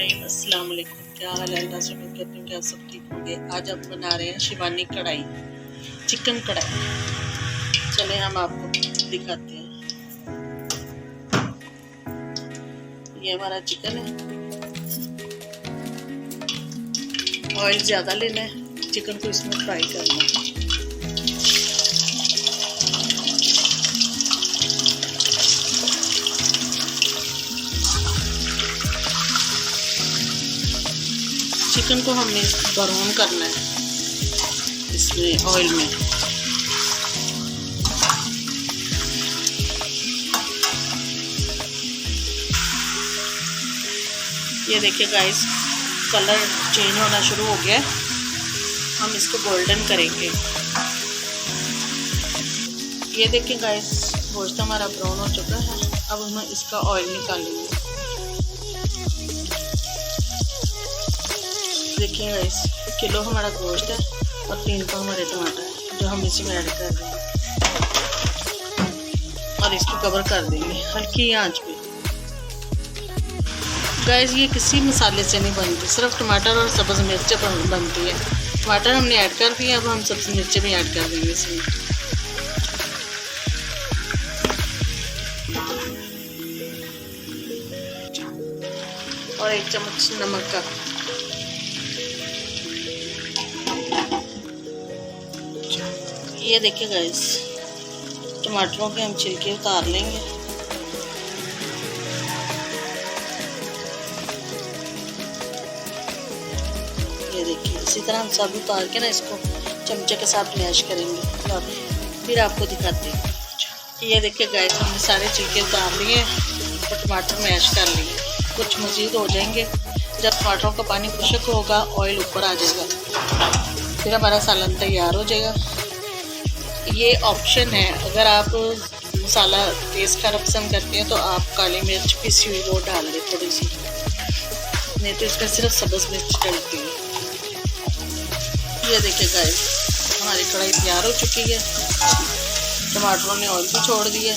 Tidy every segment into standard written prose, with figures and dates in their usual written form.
नाज़रीन अस्सलाम वालेकुम। क्या हाल है? अल्लाह से उम्मीद करती हूँ कि आप सब ठीक होंगे। आज हम बना रहे हैं शिवानी कढ़ाई, चिकन कढ़ाई। चले हम आपको दिखाते हैं। ये हमारा चिकन है। ऑयल ज़्यादा लेना है, चिकन को इसमें फ्राई करना है। चिकन को हमें ब्राउन करना है इसमें ऑयल में। ये देखिए गाइस, कलर चेंज होना शुरू हो गया है। हम इसको गोल्डन करेंगे। ये देखिए गाइस, गोश्त हमारा ब्राउन हो चुका है। अब हम इसका ऑयल निकालेंगे। देखिए गाइस, 1 किलो हमारा गोश्त है और 3 पाव हमारे टमाटर है जो हम इसमें ऐड कर देंगे और इसको कवर कर देंगे हल्की आंच पे। गाइस, ये किसी मसाले से नहीं बनती, सिर्फ टमाटर और सब्ज़ मिर्च बनती है। टमाटर हमने ऐड कर दिया, अब हम सब्ज़ मिर्च भी ऐड कर देंगे इसमें। और 1 चम्मच नमक का। ये देखिए गाइस, टमाटरों के हम छिलके उतार लेंगे। ये देखिए, इसी तरह हम सब उतार के ना इसको चमचे के साथ मैश करेंगे। फिर आपको दिखाते हैं। ये देखिए गाइस, हमने सारे छिलके उतार लिए और टमाटर मैश कर लिए। कुछ मज़ीद हो जाएंगे। जब टमाटरों का पानी खुश्क होगा, ऑयल ऊपर आ जाएगा, फिर हमारा सालन तैयार हो जाएगा। ये ऑप्शन है, अगर आप मसाला तेज़ खाना पसंद करते हैं तो आप काली मिर्च पिसी हुई वो डाल दें थोड़ी सी, नहीं तो इसका सिर्फ सब्ज़ मिर्च डलती है। ये देखिए गाइस, हमारी कढ़ाई तैयार हो चुकी है। टमाटरों ने ऑयल भी छोड़ दिया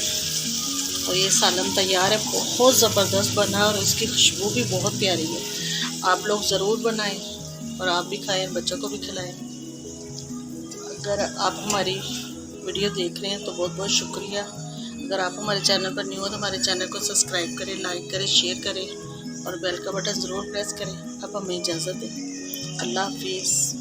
और ये सालन तैयार है। बहुत ज़बरदस्त बना और इसकी खुशबू भी बहुत प्यारी है। आप लोग ज़रूर बनाएं और आप भी खाएं, बच्चों को भी खिलाएं। अगर आप हमारी वीडियो देख रहे हैं तो बहुत बहुत शुक्रिया। अगर आप हमारे चैनल पर न्यू हो तो हमारे चैनल को सब्सक्राइब करें, लाइक करें, शेयर करें और बेल का बटन ज़रूर प्रेस करें। अब हमें इजाज़त दें। अल्लाह हाफिज़।